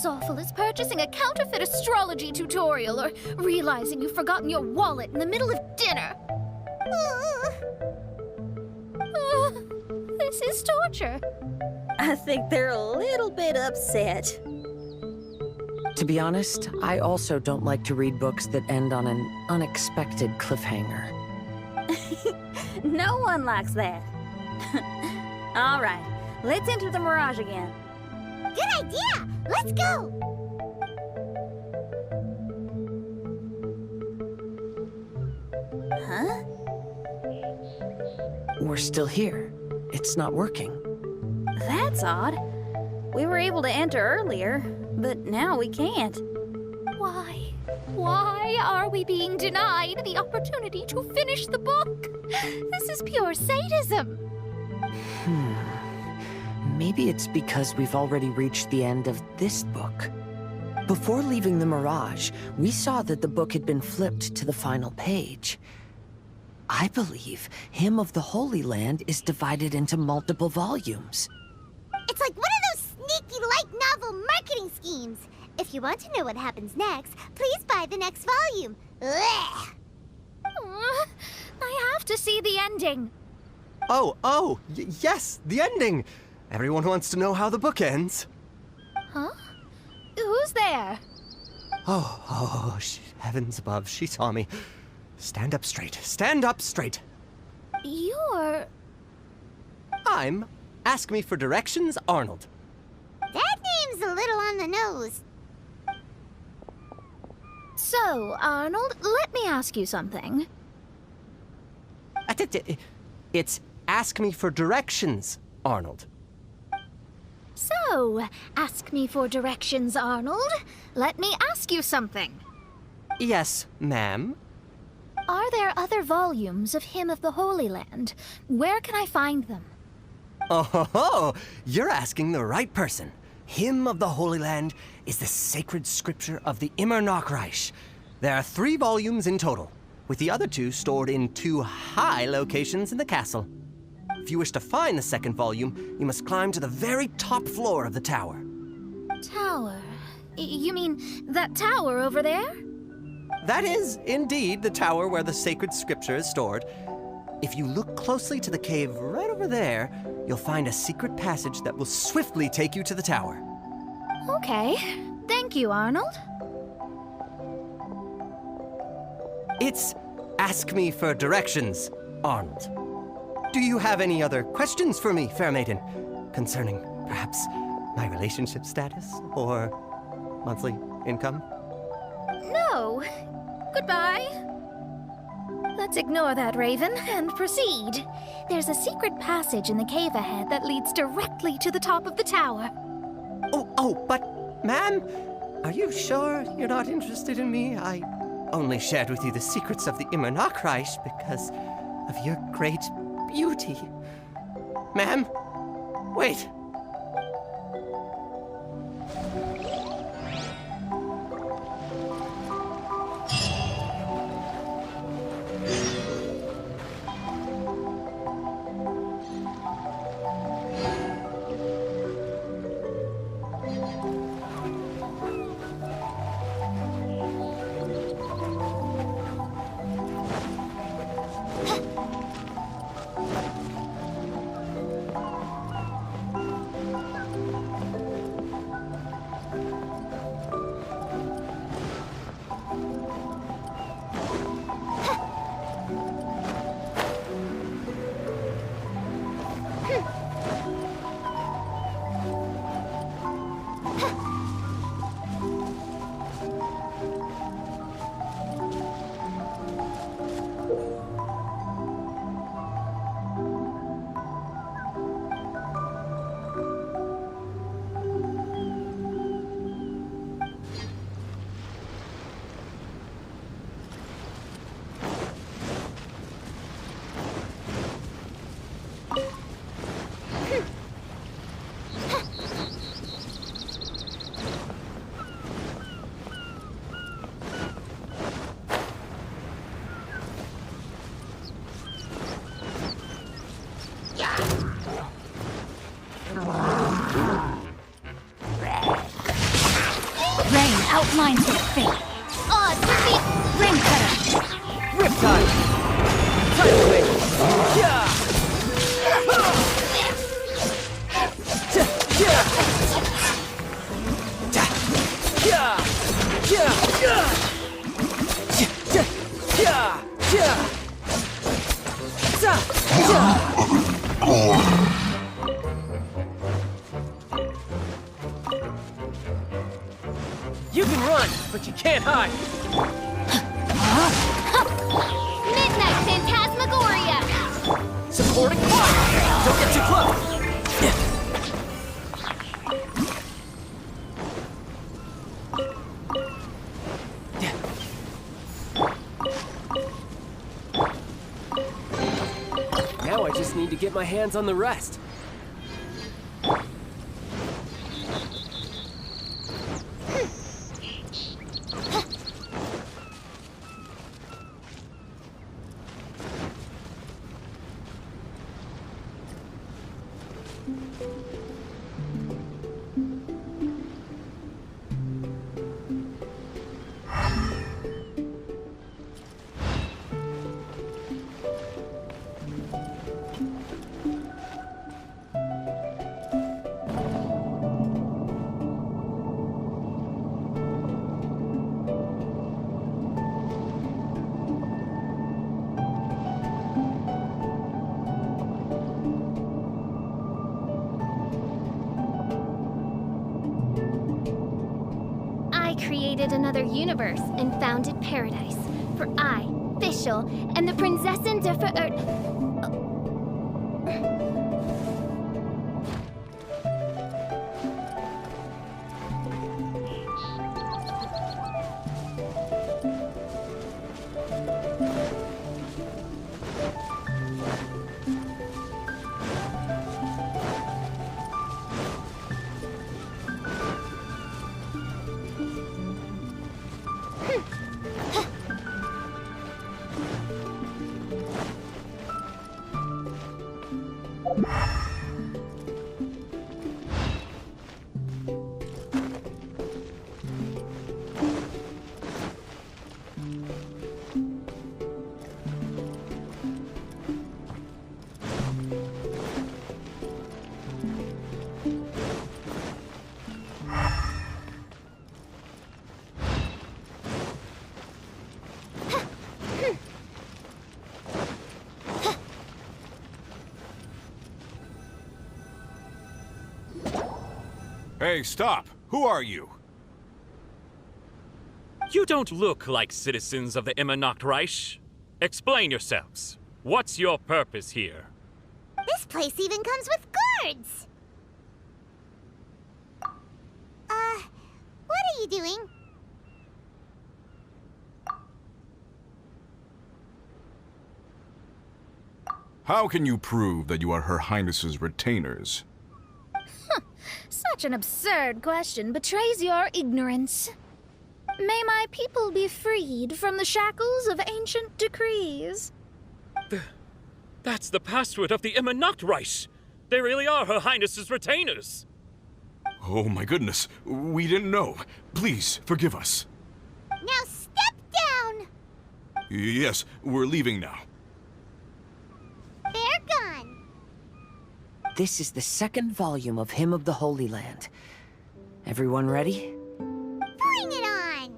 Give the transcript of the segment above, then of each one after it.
awful as purchasing a counterfeit astrology tutorial or realizing you've forgotten your wallet in the middle of dinner. This is torture. I think they're a little bit upset. To be honest, I also don't like to read books that end on an unexpected cliffhanger. No one likes that. All right, let's enter the Mirage again. Good idea! Let's go! Huh? We're still here. It's not working. That's odd. We were able to enter earlier, but now we can't. Why? Why are we being denied the opportunity to finish the book? This is pure sadism. Maybe it's because we've already reached the end of this book. Before leaving the Mirage, we saw that the book had been flipped to the final page. I believe Hymn of the Holy Land is divided into multiple volumes. It's like one of those sneaky light novel marketing schemes. If you want to know what happens next, please buy the next volume. Ugh. I have to see the ending. Yes, the ending! Everyone wants to know how the book ends. Huh? Who's there? Heavens above, she saw me. Stand up straight, stand up straight. You're... I'm Ask Me for Directions, Arnold. That name's a little on the nose. So, Arnold, let me ask you something. It's Ask Me for Directions, Arnold. So, ask me for directions, Arnold. Let me ask you something. Yes, ma'am. Are there other volumes of Hymn of the Holy Land? Where can I find them? Oh, you're asking the right person. Hymn of the Holy Land is the sacred scripture of the Immernachtreich. There are 3 volumes in total, with the other 2 stored in 2 high locations in the castle. If you wish to find the second volume, you must climb to the very top floor of the tower. Tower? You mean that tower over there? That is, indeed, the tower where the sacred scripture is stored. If you look closely to the cave right over there, you'll find a secret passage that will swiftly take you to the tower. Okay. Thank you, Arnold. It's Ask Me for Directions, Arnold. Do you have any other questions for me, fair maiden? Concerning, perhaps, my relationship status or monthly income? No. Goodbye. Let's ignore that, Raven, and proceed. There's a secret passage in the cave ahead that leads directly to the top of the tower. But, ma'am, are you sure you're not interested in me? I only shared with you the secrets of the Immernachtreich because of your great beauty. Ma'am, wait. Rain outlines their fate. Odds defeat. Rain cutter. Riptide! Tidal wave! Yeah! You can run, but you can't hide. Midnight Phantasmagoria. Supporting fire! Don't get too close! Now I just need to get my hands on the rest. Created another universe and founded paradise. For I, Fischl, and the Prinzessin der Hey, stop! Who are you? You don't look like citizens of the Immernachtreich. Explain yourselves. What's your purpose here? This place even comes with guards! What are you doing? How can you prove that you are Her Highness's retainers? Such an absurd question betrays your ignorance. May my people be freed from the shackles of ancient decrees. That's the password of the Immernachtreich. They really are Her Highness's retainers. Oh my goodness, we didn't know. Please, forgive us. Now step down! Yes, we're leaving now. They're gone. This is the second volume of Hymn of the Holy Land. Everyone ready? Bring it on!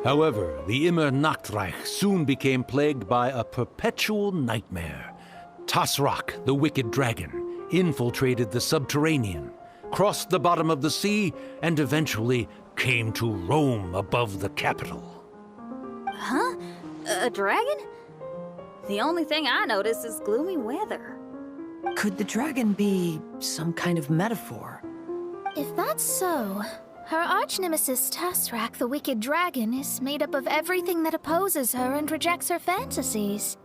However, the Immernachtreich soon became plagued by a perpetual nightmare. Tasrak, the wicked dragon, infiltrated the subterranean, crossed the bottom of the sea, and eventually came to roam above the capital. Huh? A dragon? The only thing I notice is gloomy weather. Could the dragon be some kind of metaphor? If that's so, her arch-nemesis Tasrak, the wicked dragon, is made up of everything that opposes her and rejects her fantasies.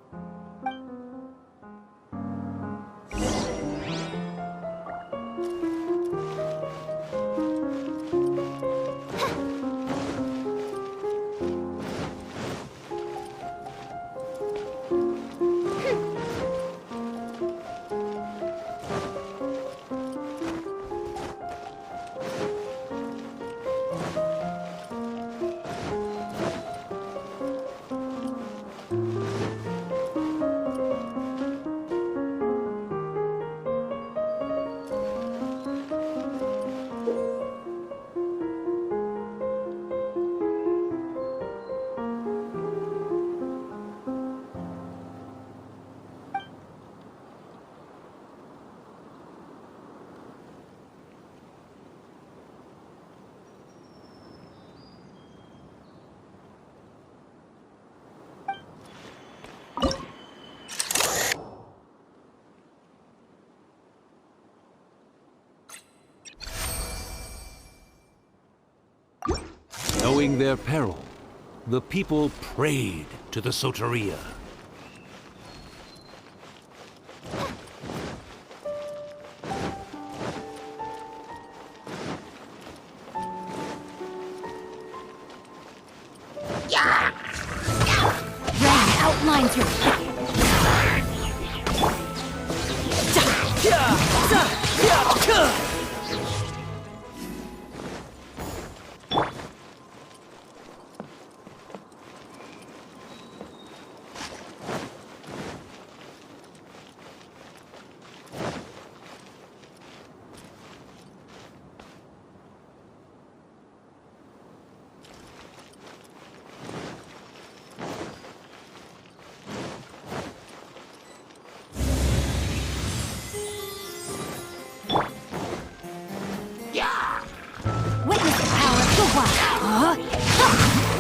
Knowing their peril, the people prayed to the Soteria. Rain outlines your...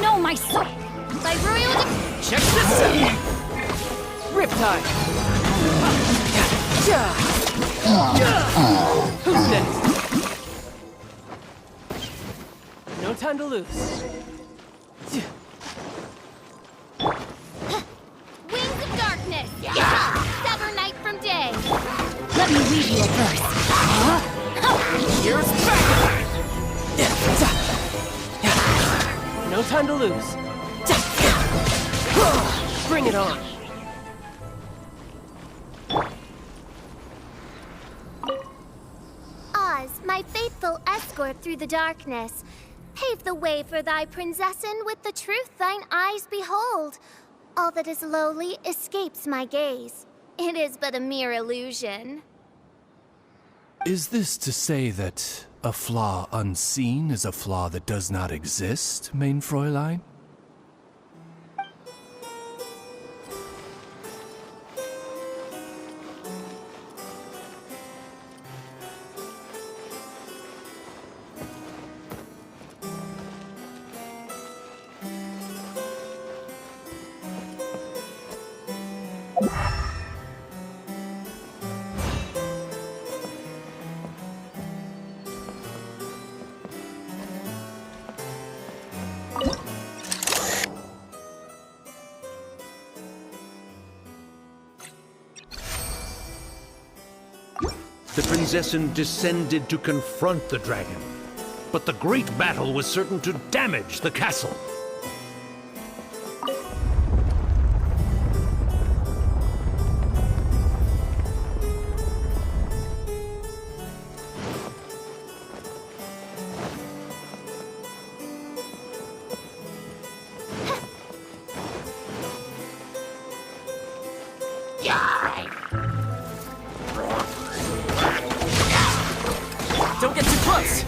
No, my soul! My royal... Check this out! Riptide! Who's next? No time to lose. Wings of darkness! Sever night from day! Let me read you a verse. Here's back! No time to lose. Bring it on. Oz, my faithful escort through the darkness, pave the way for thy princessen with the truth thine eyes behold. All that is lowly escapes my gaze. It is but a mere illusion. Is this to say that a flaw unseen is a flaw that does not exist, mein Fräulein? The Prinzessin descended to confront the dragon, but the great battle was certain to damage the castle. Don't get too close!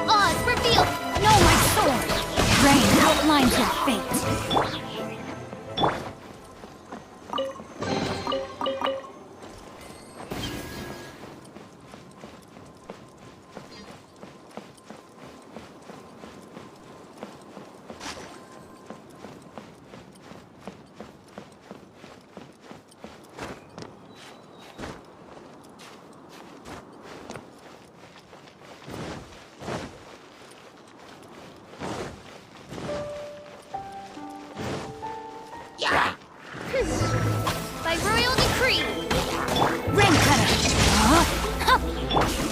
Oz, reveal! lies your fate. By royal decree. Rain cutter.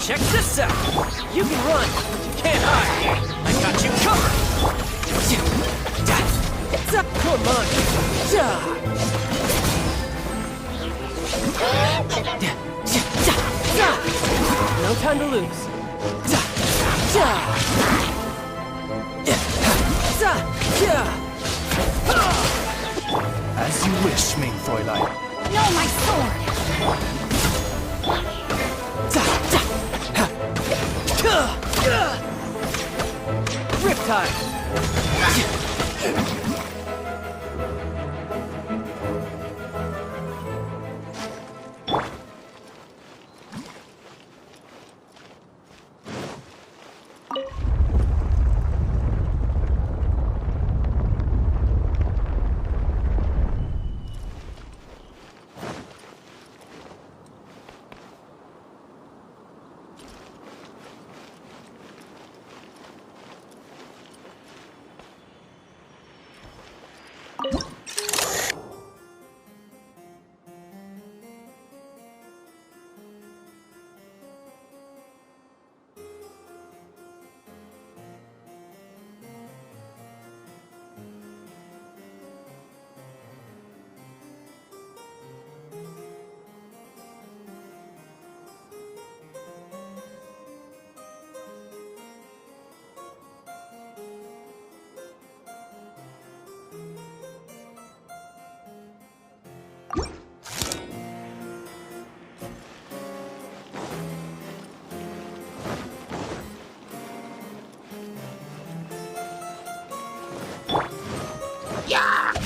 Check this out! You can run, but you can't hide! I got you covered! It's up! Come on! No time to lose. As you wish, main Fräulein. No, my sword. Riptide!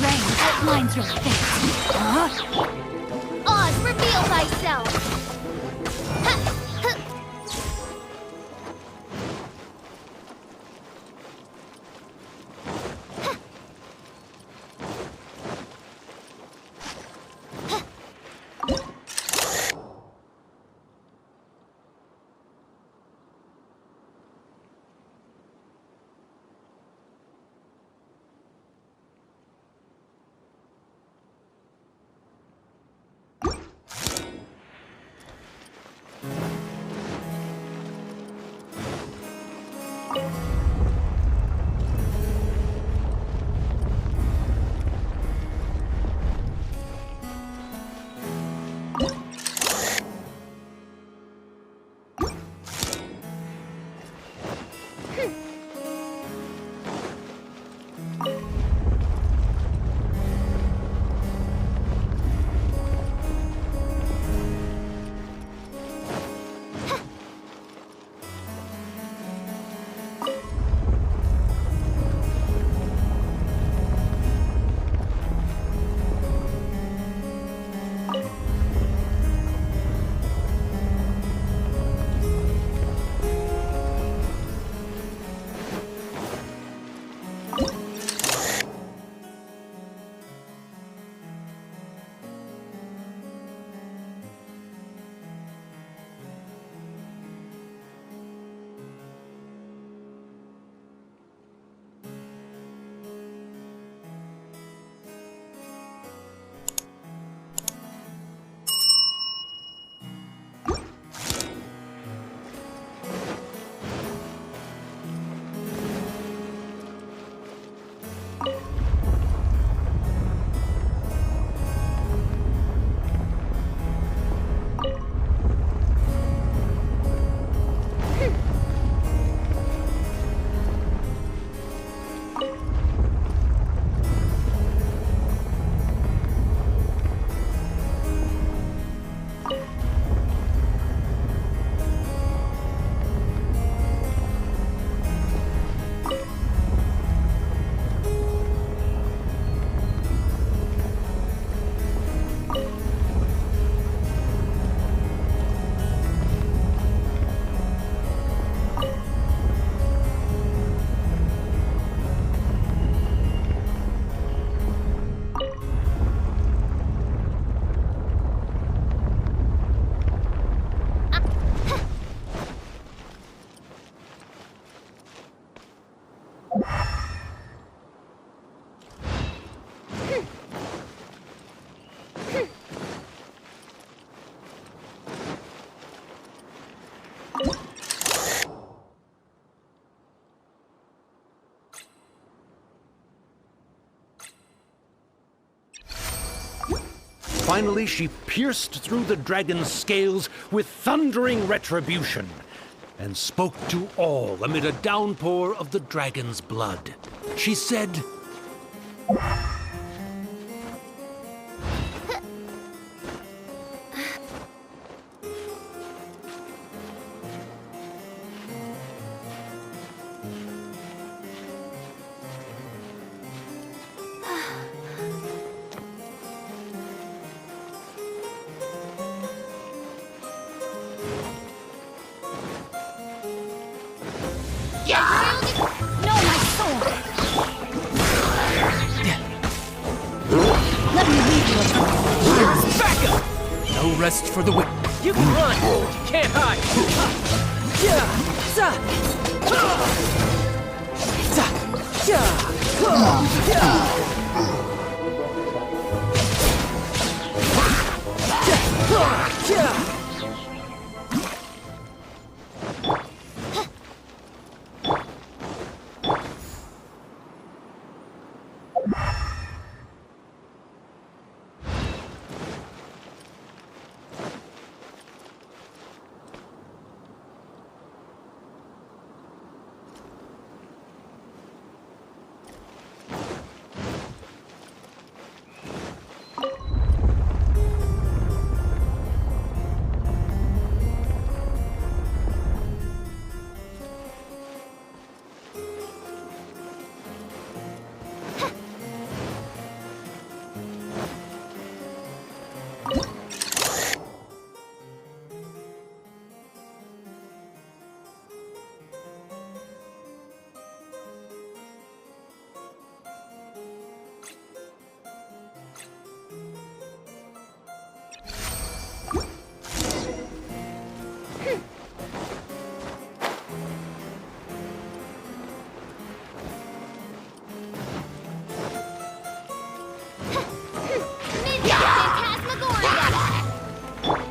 Rain outlines your fate. Oz, reveal thyself. Finally, she pierced through the dragon's scales with thundering retribution and spoke to all amid a downpour of the dragon's blood. She said, No, my sword! Let me leave you alone. Back up! No rest for the wicked. You can run, but you can't hide.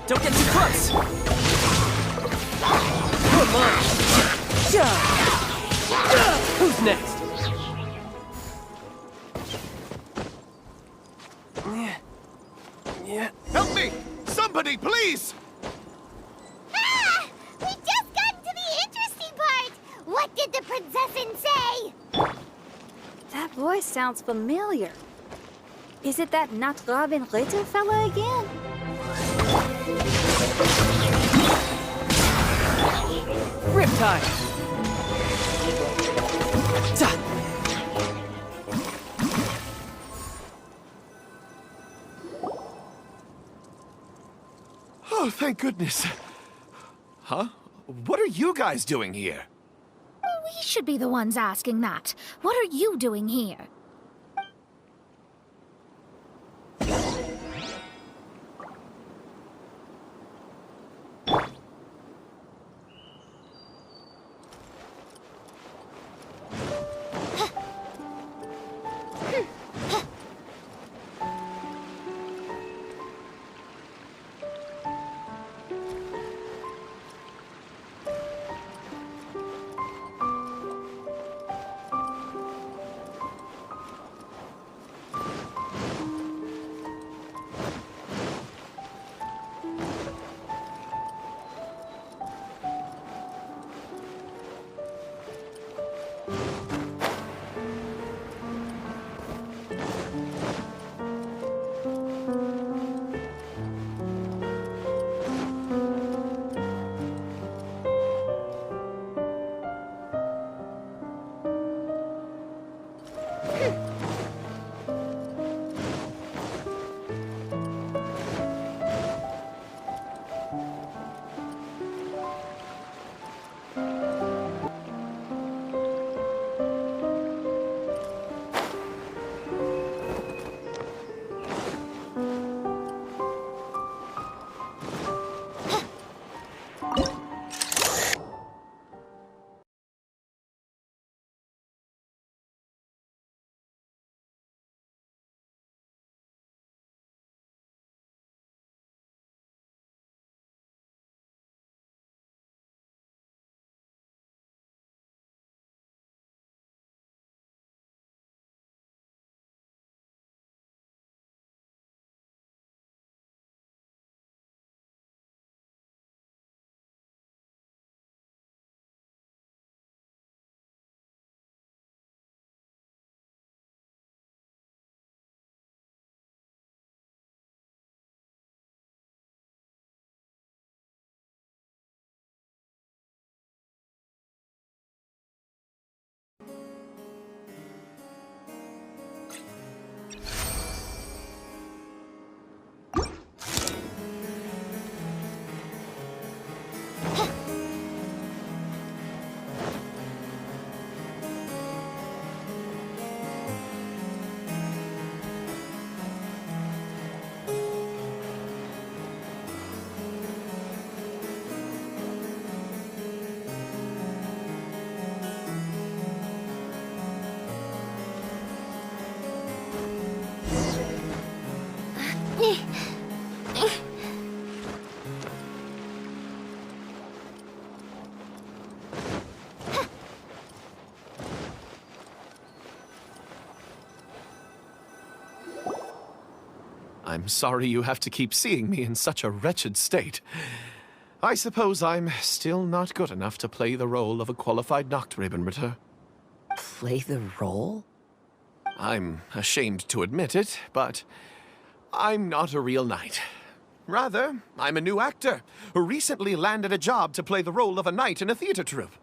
Don't get too close! Come on! Who's next? Help me! Somebody, please! Ah! We just got to the interesting part! What did the princessin say? That voice sounds familiar. Is it that Not Robin Ritter fella again? Riptide! Oh, thank goodness. Huh? What are you guys doing here? We should be the ones asking that. What are you doing here? I'm sorry you have to keep seeing me in such a wretched state. I suppose I'm still not good enough to play the role of a qualified Nachtrebenritter. Play the role? I'm ashamed to admit it, but I'm not a real knight. Rather, I'm a new actor who recently landed a job to play the role of a knight in a theater troupe.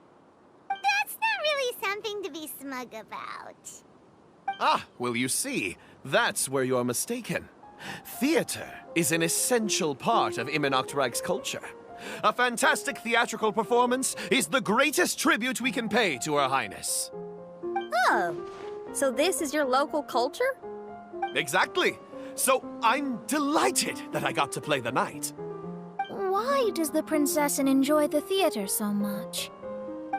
That's not really something to be smug about. Ah, well, you see, that's where you're mistaken. Theater is an essential part of Immernachtreich's culture. A fantastic theatrical performance is the greatest tribute we can pay to Her Highness. Oh, so this is your local culture? Exactly. So I'm delighted that I got to play the knight. Why does the princessin enjoy the theater so much?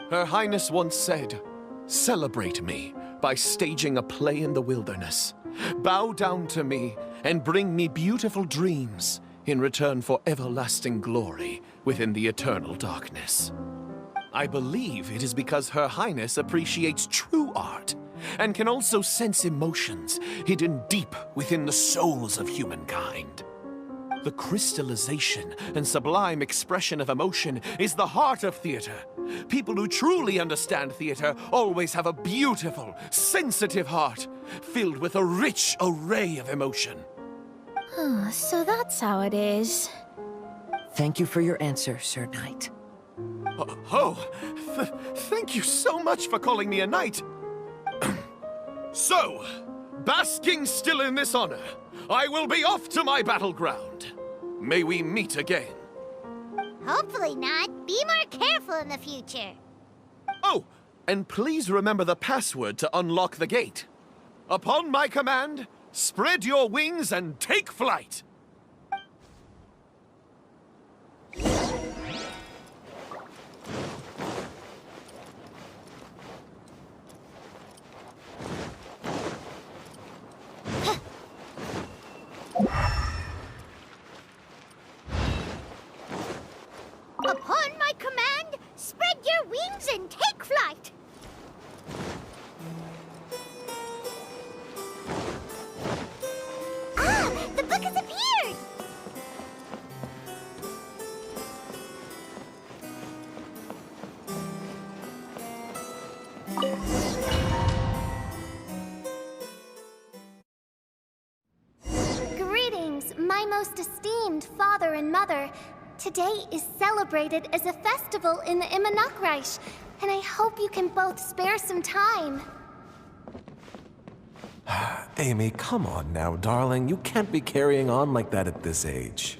Her Highness once said, "Celebrate me by staging a play in the wilderness. Bow down to me and bring me beautiful dreams in return for everlasting glory within the eternal darkness." I believe it is because Her Highness appreciates true art and can also sense emotions hidden deep within the souls of humankind. The crystallization and sublime expression of emotion is the heart of theater. People who truly understand theater always have a beautiful, sensitive heart, filled with a rich array of emotion. So that's how it is. Thank you for your answer, Sir Knight. Thank you so much for calling me a knight. So, basking still in this honor, I will be off to my battleground. May we meet again. Hopefully not. Be more careful in the future. Oh, and please remember the password to unlock the gate. Upon my command, spread your wings and take flight. Upon my command, spread your wings and take flight. Ah, the book has appeared. Greetings, my most esteemed father and mother. Today is celebrated as a festival in the Immernachtreich, and I hope you can both spare some time. Amy, come on now, darling. You can't be carrying on like that at this age.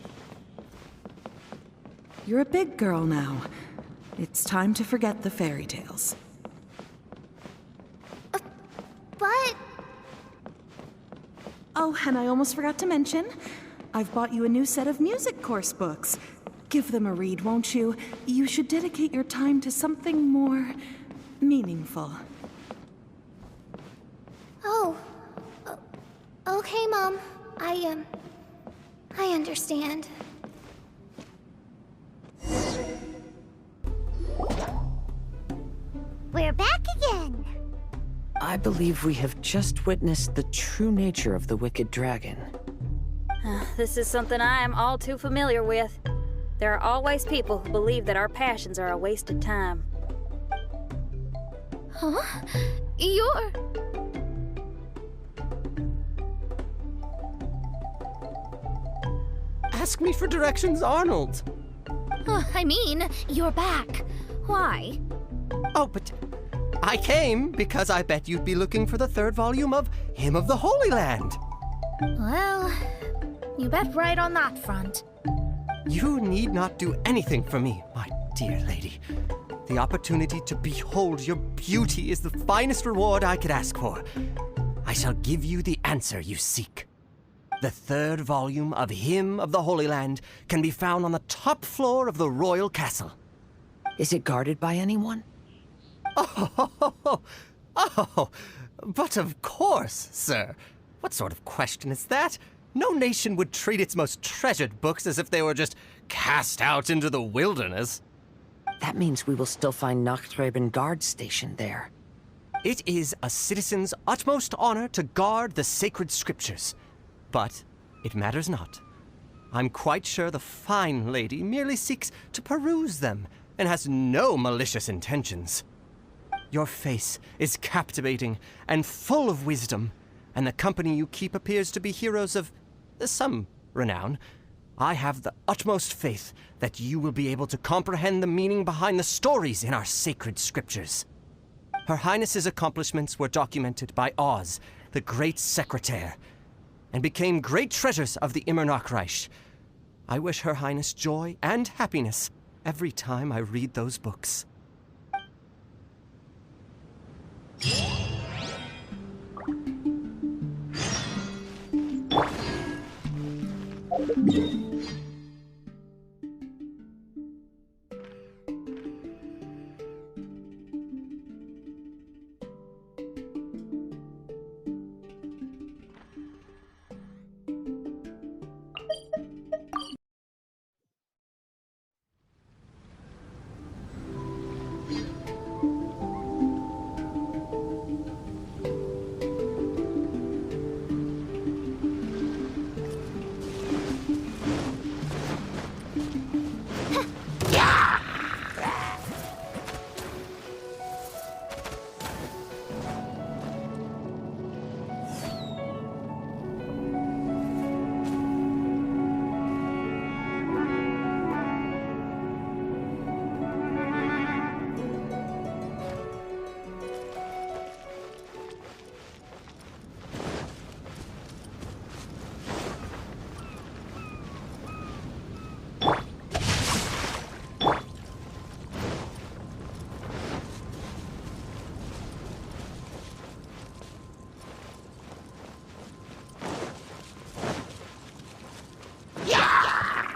You're a big girl now. It's time to forget the fairy tales. But... Oh, and I almost forgot to mention, I've bought you a new set of music course books. Give them a read, won't you? You should dedicate your time to something more meaningful. Oh. Okay, Mom. I understand. We're back again. I believe we have just witnessed the true nature of the wicked dragon. This is something I am all too familiar with. There are always people who believe that our passions are a wasted time. Huh? You're... Ask me for directions, Arnold. I mean, you're back. Why? Oh, but I came because I bet you'd be looking for the third volume of Hymn of the Holy Land. Well, you bet right on that front. You need not do anything for me, my dear lady. The opportunity to behold your beauty is the finest reward I could ask for. I shall give you the answer you seek. The third volume of Hymn of the Holy Land can be found on the top floor of the royal castle. Is it guarded by anyone? Oh, but of course, sir. What sort of question is that? No nation would treat its most treasured books as if they were just cast out into the wilderness. That means we will still find Nachtreiben guards stationed there. It is a citizen's utmost honor to guard the sacred scriptures. But It matters not. I'm quite sure the fine lady merely seeks to peruse them and has no malicious intentions. Your face is captivating and full of wisdom, and the company you keep appears to be heroes of some renown. I have the utmost faith that you will be able to comprehend the meaning behind the stories in our sacred scriptures. Her Highness's accomplishments were documented by Oz, the great secretaire, and became great treasures of the Immernachtreich. I wish Her Highness joy and happiness every time I read those books.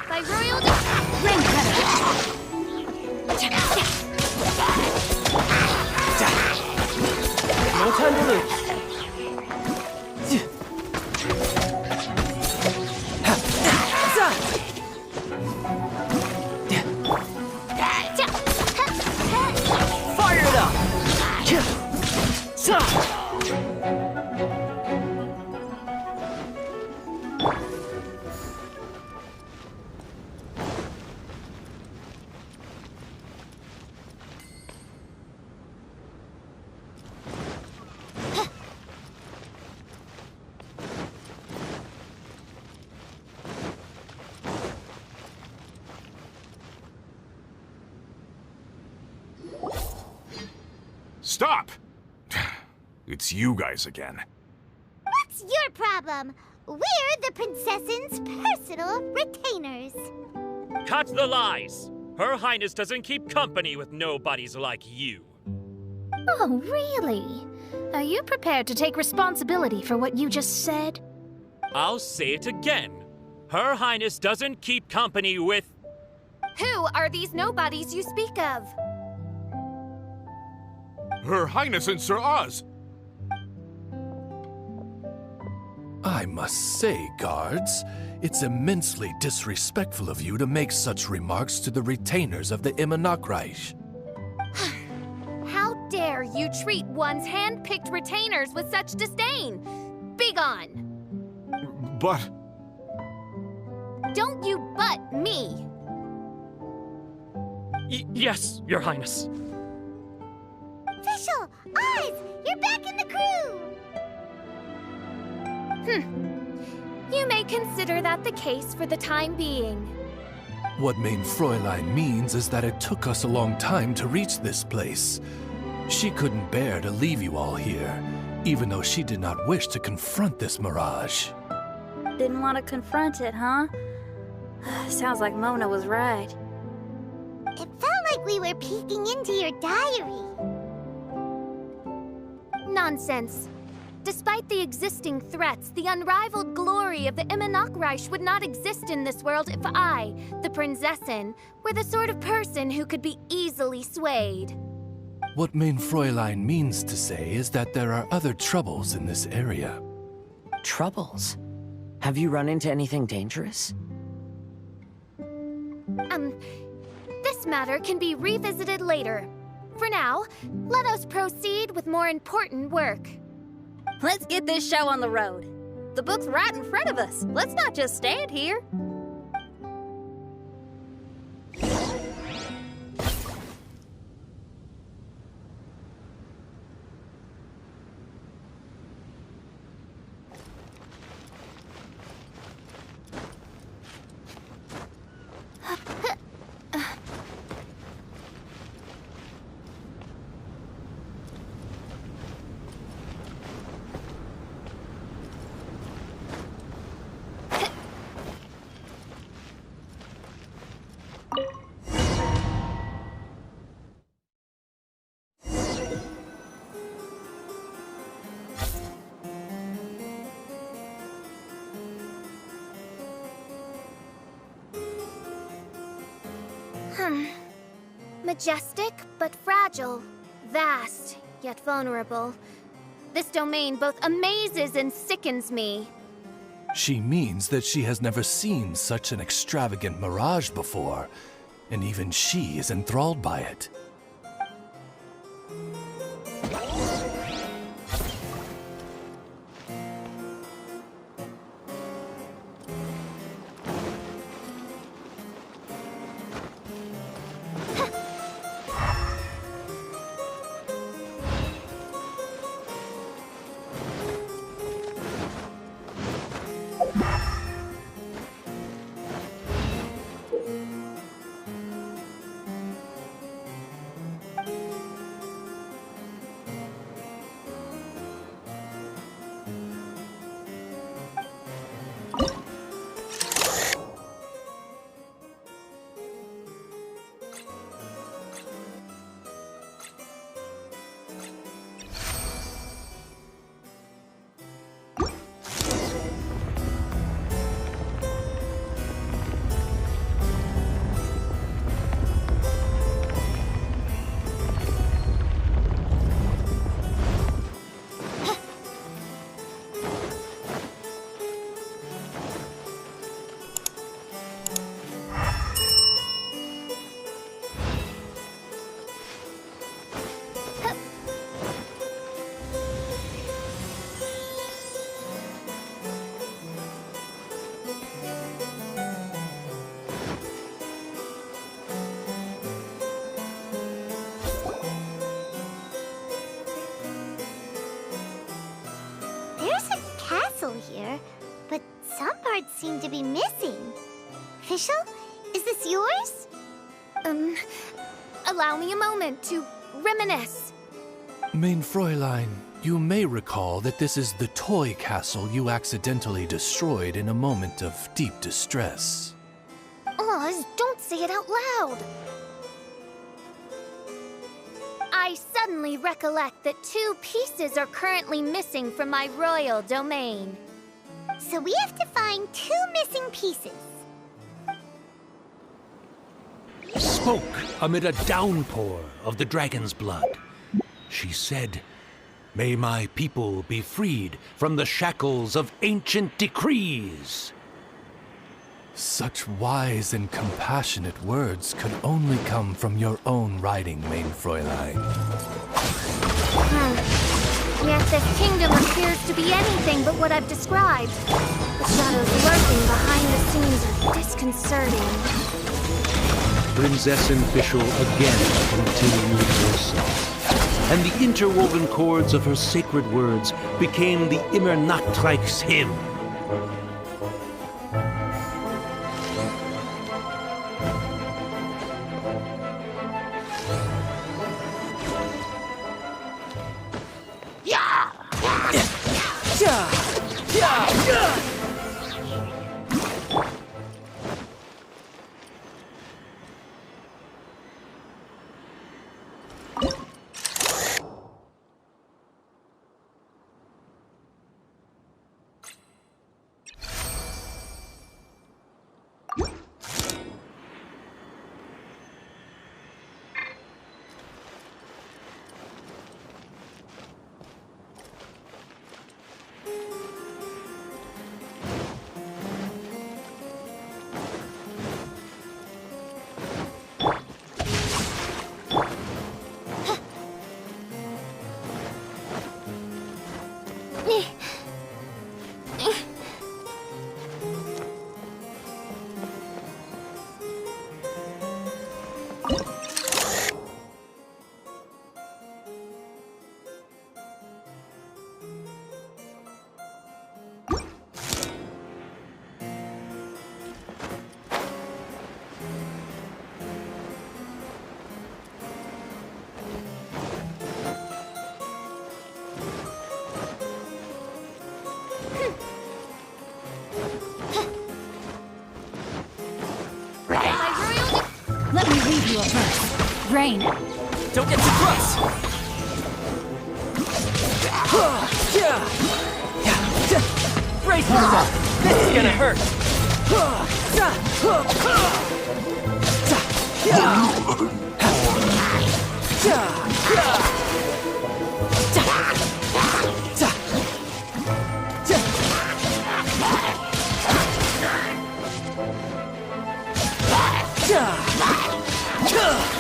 By royal ring No time to lose. Fire it up! Stop! It's you guys again. What's your problem? We're the princess's personal retainers. Cut the lies! Her Highness doesn't keep company with nobodies like you. Oh, really? Are you prepared to take responsibility for what you just said? I'll say it again. Her Highness doesn't keep company with... Who are these nobodies you speak of? Her Highness and Sir Oz! I must say, guards, it's immensely disrespectful of you to make such remarks to the retainers of the Immernachtreich. How dare you treat one's hand-picked retainers with such disdain? Begone! But... Don't you butt me! Yes, Your Highness. Fischl! Oz! You're back in the crew! You may consider that the case for the time being. What Mein Fräulein means is that it took us a long time to reach this place. She couldn't bear to leave you all here, even though she did not wish to confront this mirage. Didn't want to confront it, huh? Sounds like Mona was right. It felt like we were peeking into your diary. Nonsense. Despite the existing threats, the unrivaled glory of the Immernachtreich would not exist in this world if I, the Prinzessin, were the sort of person who could be easily swayed. What Mein Fräulein means to say is that there are other troubles in this area. Troubles? Have you run into anything dangerous? This matter can be revisited later. For now, let us proceed with more important work. Let's get this show on the road. The book's right in front of us. Let's not just stand here. Majestic, but fragile. Vast, yet vulnerable. This domain both amazes and sickens me. She means that she has never seen such an extravagant mirage before, and even she is enthralled by it. Here, but some parts seem to be missing. Fischl, is this yours? Allow me a moment to reminisce. Mein Fräulein, you may recall that this is the toy castle you accidentally destroyed in a moment of deep distress. Oh, don't say it out loud. I suddenly recollect that 2 pieces are currently missing from my royal domain. So we have to find 2 missing pieces. Spoke amid a downpour of the dragon's blood. She said, "May my people be freed from the shackles of ancient decrees." Such wise and compassionate words could only come from your own writing, Mein Fräulein. Yet this kingdom appears to be anything but what I've described. The shadows lurking behind the scenes are disconcerting. Prinzessin Fischl again continued her song, and the interwoven chords of her sacred words became the Immer Nachtreich's hymn. Let me read you a verse. Rain. Don't get too close! Brace yourself! This is gonna hurt!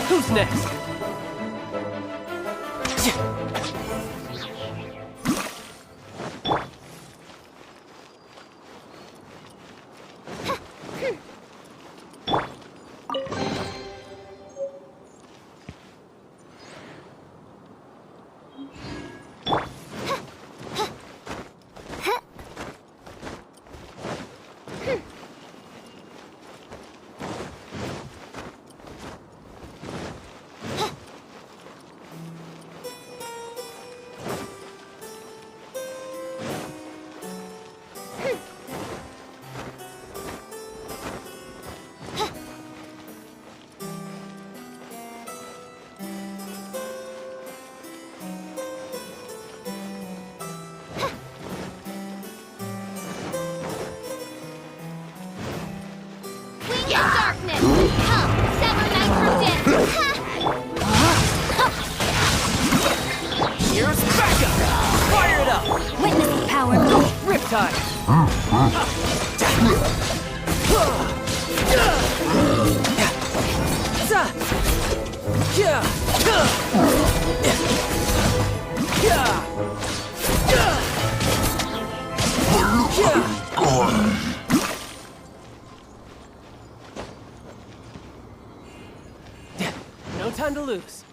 Who's next? Darkness! Come, sever night from day! Here's backup! Fire it up! Witness the power. Riptide! No time to lose.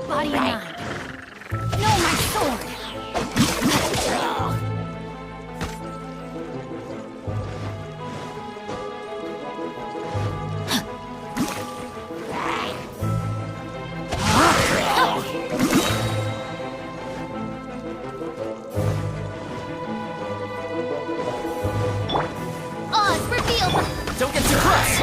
Body and mind. No, my sword. Oz, reveal! Don't get too close!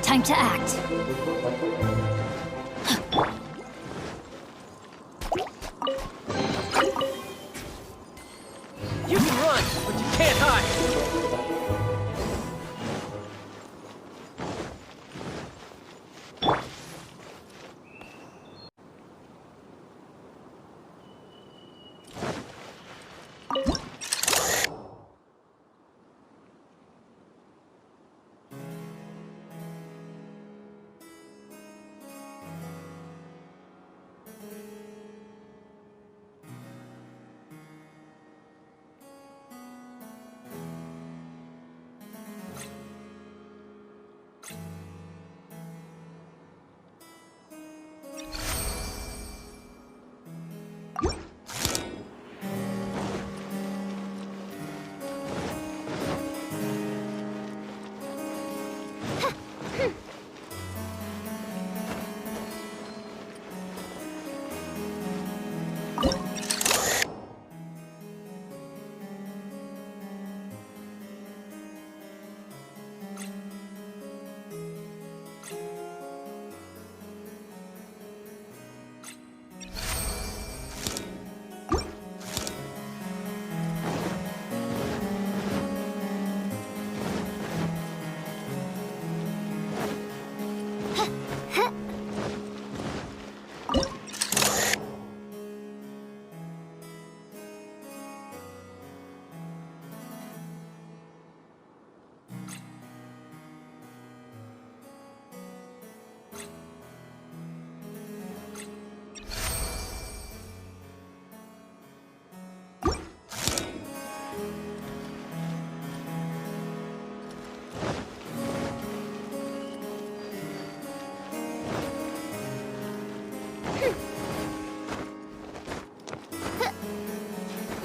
Time to act. You can run, but you can't hide!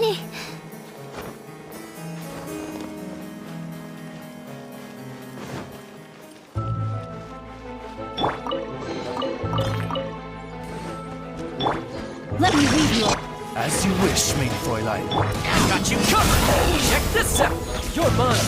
Let me read you. As you wish, main Fräulein. Got you covered! Check this out! You're mine!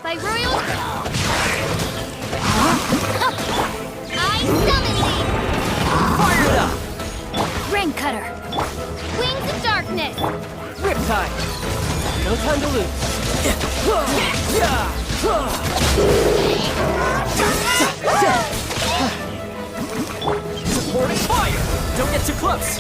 By royal... I summon thee! Fire it up! Rain cutter. Wings of darkness! Riptide! No time to lose. Supporting fire! Don't get too close!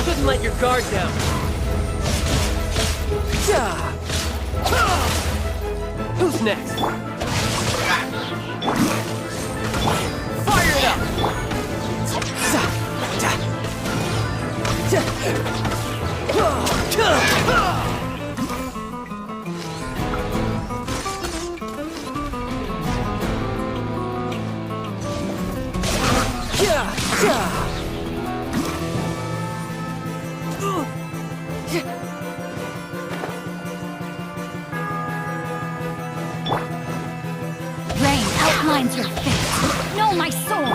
Couldn't let your guard down. Who's next? Fire it up! Rain outlines your fate. Know my soul.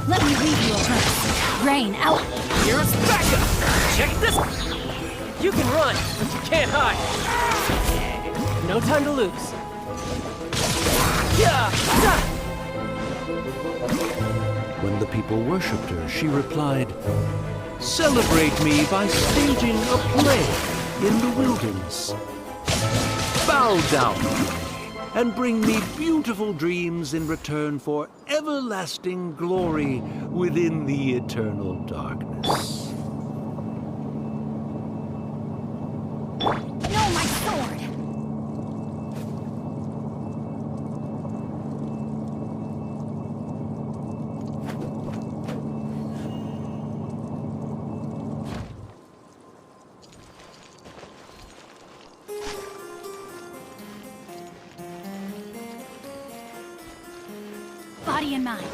Let me read you a verse. Rain out. Here's backup! Check this! You can run, but you can't hide. No time to lose. Yeah! When the people worshipped her, she replied, "Celebrate me by staging a play in the wilderness. Bow down to me and bring me beautiful dreams in return for everlasting glory within the eternal darkness." No, my sword! Body and mind.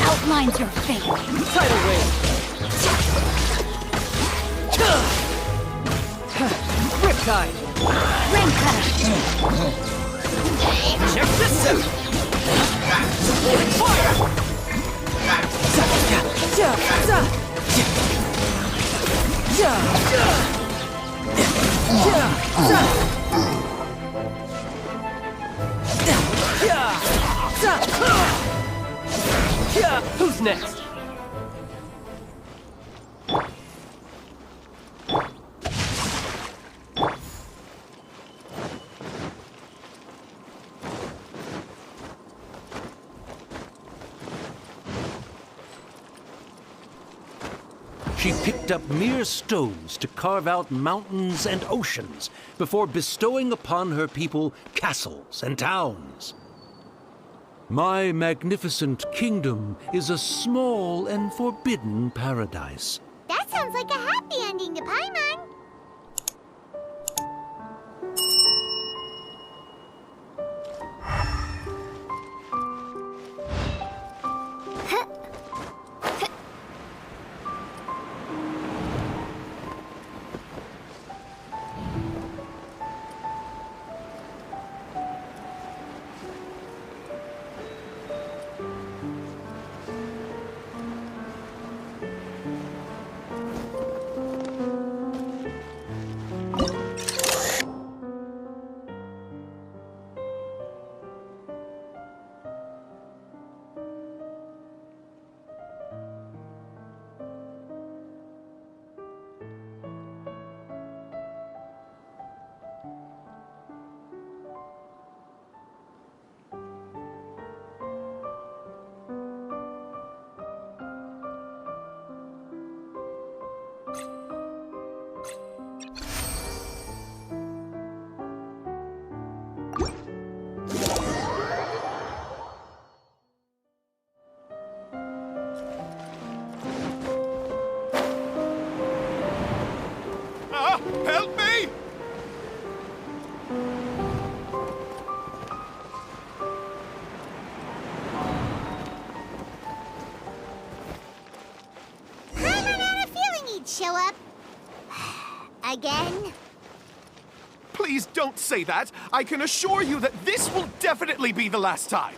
Outlines your fate. Tidal wave. Riptide. Rain cutter. Check this out. Fire. Who's next? She picked up mere stones to carve out mountains and oceans before bestowing upon her people castles and towns. My magnificent kingdom is a small and forbidden paradise. That sounds like a happy ending to Paimon. show up? Again? Please don't say that. I can assure you that this will definitely be the last time.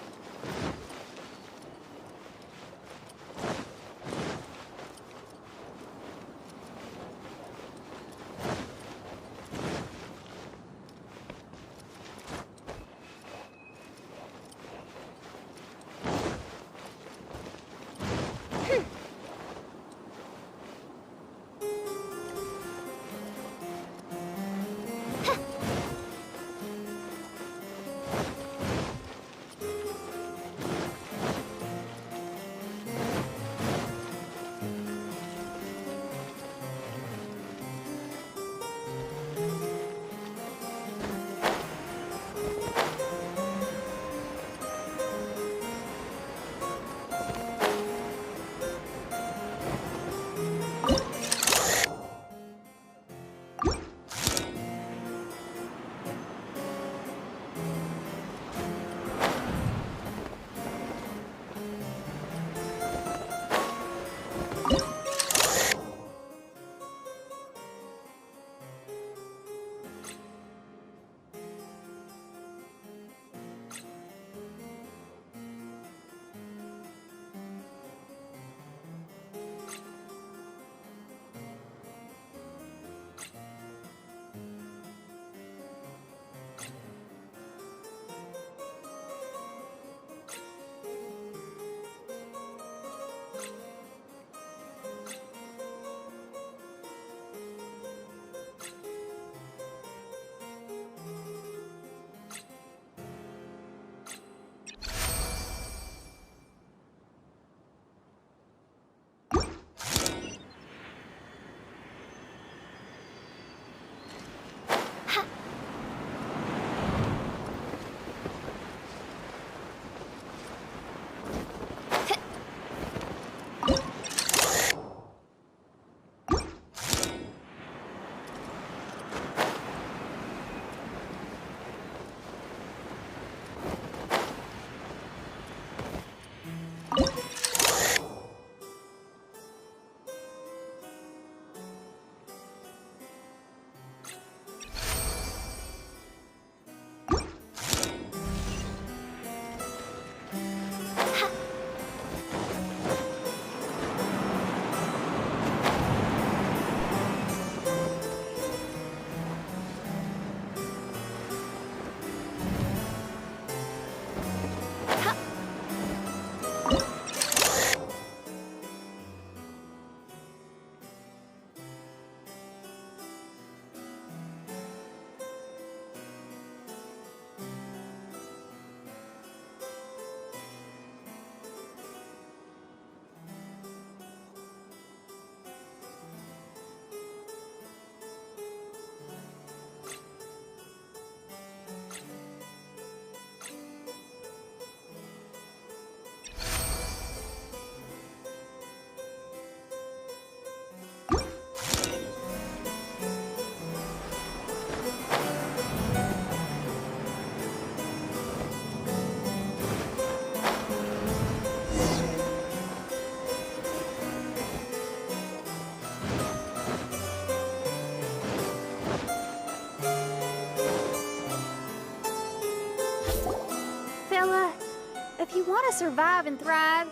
If you want to survive and thrive,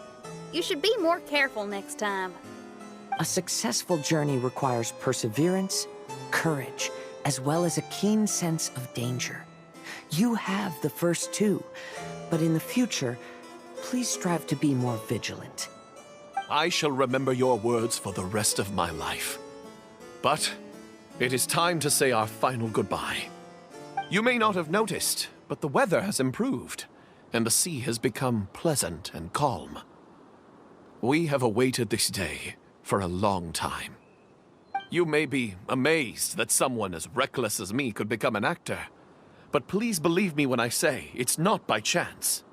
you should be more careful next time. A successful journey requires perseverance, courage, as well as a keen sense of danger. You have the first two, but in the future, please strive to be more vigilant. I shall remember your words for the rest of my life. But it is time to say our final goodbye. You may not have noticed, but the weather has improved, and the sea has become pleasant and calm. We have awaited this day for a long time. You may be amazed that someone as reckless as me could become an actor, but please believe me when I say it's not by chance.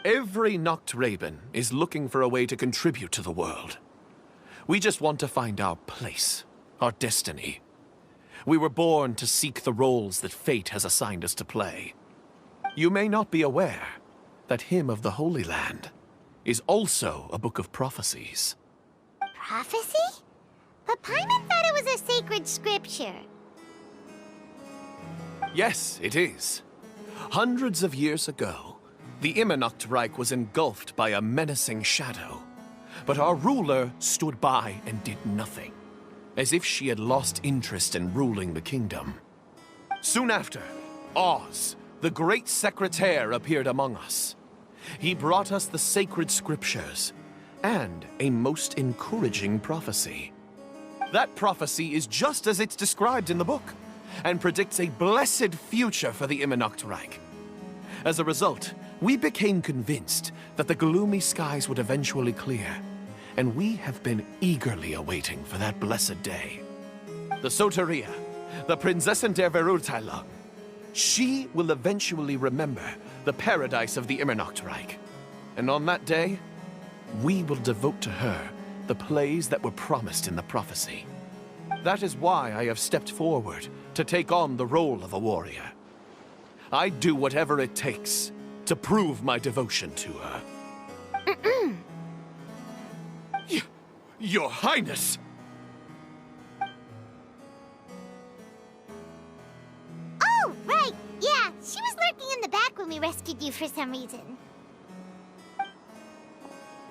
Every Noct Raven is looking for a way to contribute to the world. We just want to find our place, our destiny. We were born to seek the roles that fate has assigned us to play. You may not be aware that Hymn of the Holy Land is also a book of prophecies. Prophecy? But Paimon sacred scripture. Yes, it is. Hundreds of years ago, the Immernachtreich was engulfed by a menacing shadow. But our ruler stood by and did nothing, as if she had lost interest in ruling the kingdom. Soon after, Oz, the great secretaire, appeared among us. He brought us the sacred scriptures and a most encouraging prophecy. That prophecy is just as it's described in the book, and predicts a blessed future for the Immernachtreich. As a result, we became convinced that the gloomy skies would eventually clear, and we have been eagerly awaiting for that blessed day. The Soteria, the Prinzessin der Verurteilung, she will eventually remember the paradise of the Immernachtreich. And on that day, we will devote to her the plays that were promised in the prophecy. That is why I have stepped forward to take on the role of a warrior. I'd do whatever it takes to prove my devotion to her. Your Highness! Oh, right! Yeah, she was lurking in the back when we rescued you for some reason.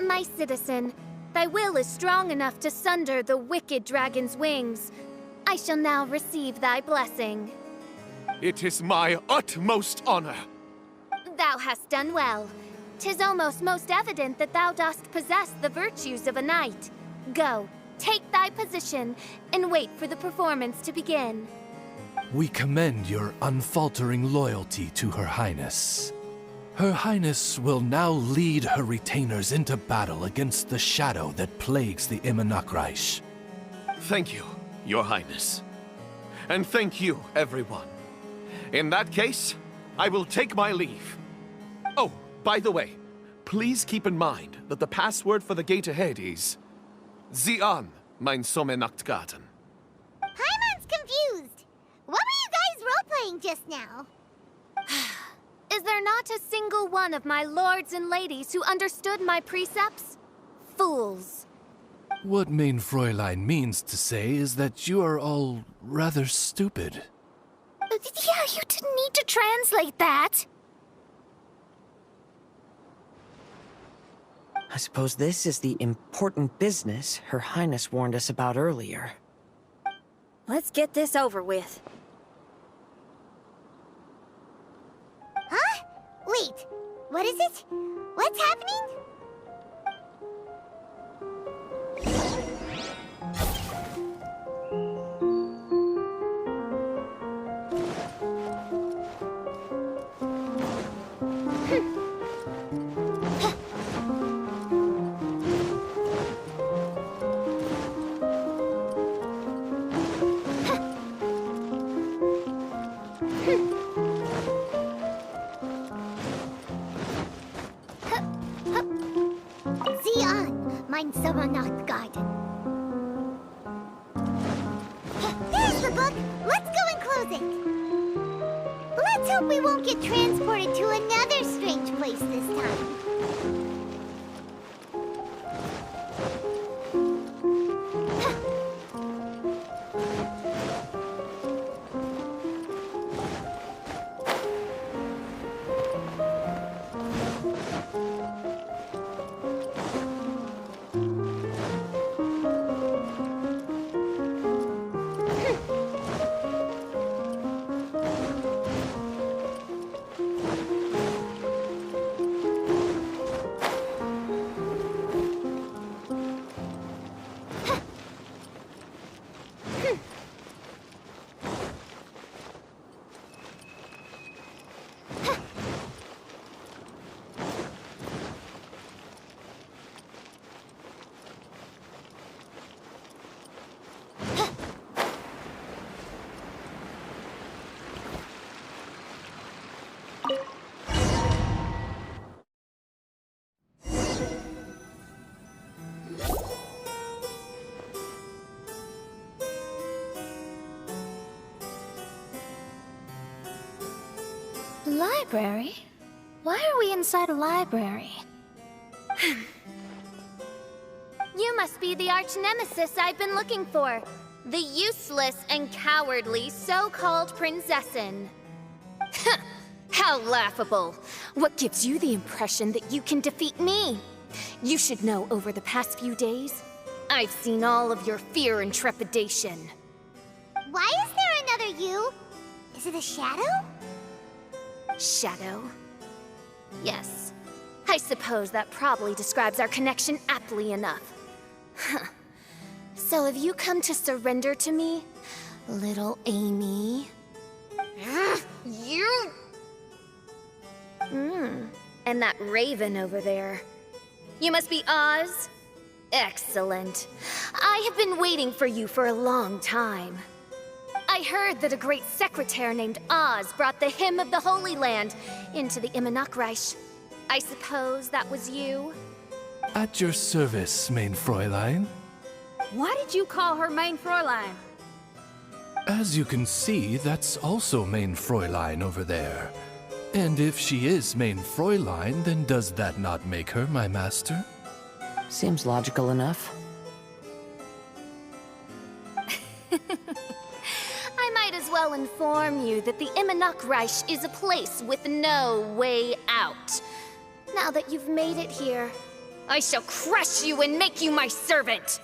My citizen, thy will is strong enough to sunder the wicked dragon's wings. I shall now receive thy blessing. It is my utmost honor. Thou hast done well. 'Tis almost most evident that thou dost possess the virtues of a knight. Go, take thy position, and wait for the performance to begin. We commend your unfaltering loyalty to Her Highness. Her Highness will now lead her retainers into battle against the shadow that plagues the Immernachtreich. Thank you, Your Highness. And thank you, everyone. In that case, I will take my leave. Oh, by the way, please keep in mind that the password for the gate ahead is Xinyan, mein Sommernachtgarten. Paimon's confused. What were you guys role-playing just now? Is there not a single one of my lords and ladies who understood my precepts? Fools. What Mein Fräulein means to say is that you are all rather stupid. Yeah, you didn't need to translate that. I suppose this is the important business Her Highness warned us about earlier. Let's get this over with. Huh? Wait, what is it? What's happening? Mein Sommernachtgarten. There's the book! Let's go and close it! Let's hope we won't get transported to another strange place this time. Library? Why are we inside a library? You must be the arch-nemesis I've been looking for. the useless and cowardly so-called prinzessin. How laughable! What gives you the impression that you can defeat me? You should know over the past few days, I've seen all of your fear and trepidation. Why is there another you? Is it a shadow? Shadow? Yes. I suppose that probably describes our connection aptly enough. So have you come to surrender to me, little Amy? You... And that raven over there. You must be Oz? Excellent. I have been waiting for you for a long time. I heard that a great secretary named Oz brought the hymn of the Holy Land into the Immernachtreich. I suppose that was you? At your service, mein Fräulein. Why did you call her Mein Fräulein? As you can see, that's also mein Fräulein over there. And if she is mein Fräulein, then does that not make her my master? Seems logical enough. I might as well inform you that the Immernachtreich is a place with no way out. Now that you've made it here, I shall crush you and make you my servant!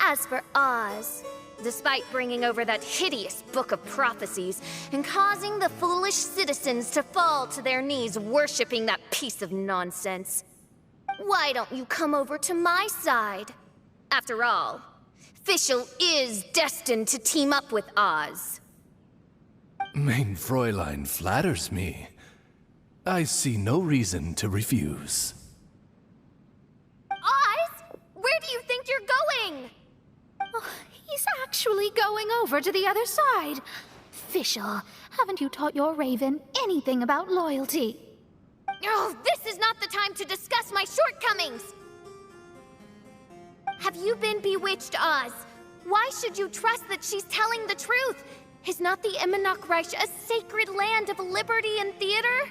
As for Oz, despite bringing over that hideous book of prophecies and causing the foolish citizens to fall to their knees worshipping that piece of nonsense, why don't you come over to my side? After all, Fischl is destined to team up with Oz. Mein Fräulein flatters me. I see no reason to refuse. Oz? Where do you think you're going? Oh, he's actually going over to the other side. Fischl, haven't you taught your raven anything about loyalty? Oh, this is not the time to discuss my shortcomings! Have you been bewitched, Oz? Why should you trust that she's telling the truth? Is not the Immernachtreich a sacred land of liberty and theater?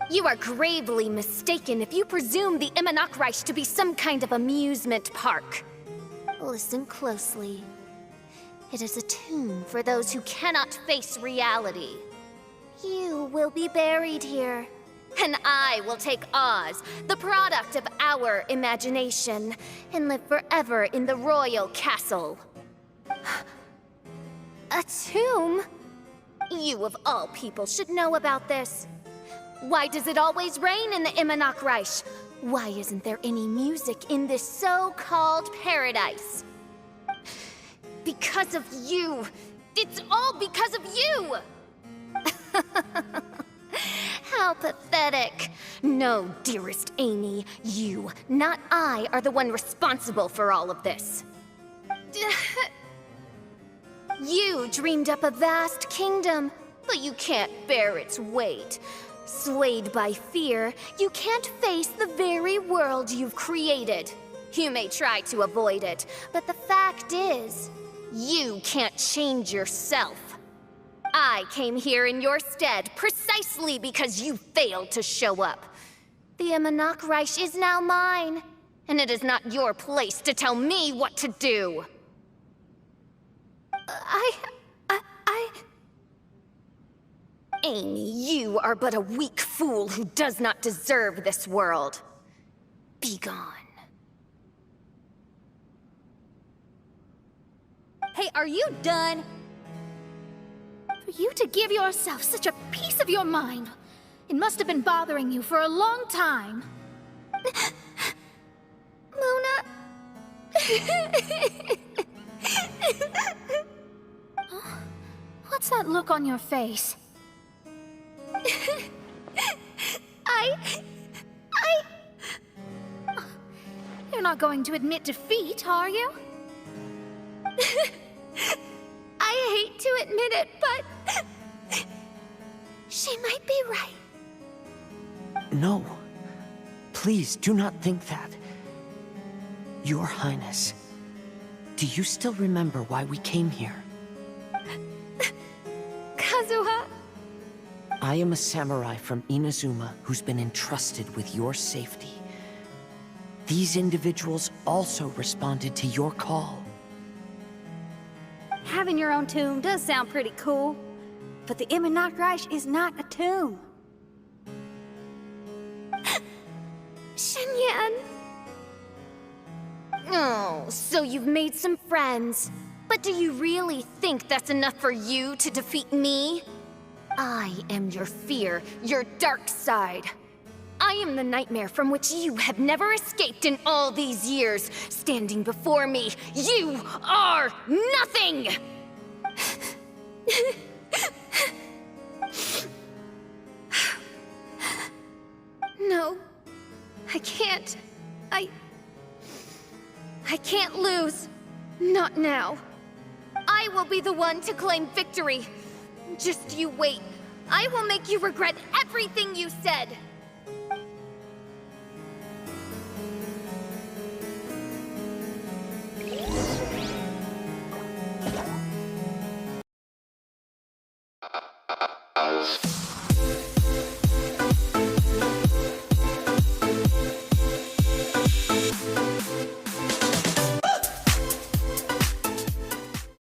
You are gravely mistaken if you presume the Immernachtreich to be some kind of amusement park. Listen closely. It is a tomb for those who cannot face reality. You will be buried here. And I will take Oz, the product of our imagination, and live forever in the royal castle. A tomb? You of all people should know about this. Why does it always rain in the Immernachtreich? Why isn't there any music in this so-called paradise? Because of you! It's all because of you! How pathetic. No, dearest Amy, you, not I, are the one responsible for all of this. You dreamed up a vast kingdom, but you can't bear its weight. Swayed by fear, you can't face the very world you've created. You may try to avoid it, but the fact is, you can't change yourself. I came here in your stead precisely because you failed to show up. The Immernachtreich is now mine, and it is not your place to tell me what to do. Amy, you are but a weak fool who does not deserve this world. Be gone. Hey, are you done? For you to give yourself such a piece of your mind, it must have been bothering you for a long time. Luna... What's that look on your face? You're not going to admit defeat, are you? I hate to admit it, but... she might be right. No. Please, do not think that. Your Highness, do you still remember why we came here? Kazuha? I am a samurai from Inazuma who's been entrusted with your safety. These individuals also responded to your call. Having your own tomb does sound pretty cool, but the Immer Nachtreich is not a tomb. Xinyan! Oh, so you've made some friends. But do you really think that's enough for you to defeat me? I am your fear, your dark side. I am the nightmare from which you have never escaped in all these years. Standing before me, you are nothing! No, I can't. I can't lose. Not now. I will be the one to claim victory. Just you wait. I will make you regret everything you said.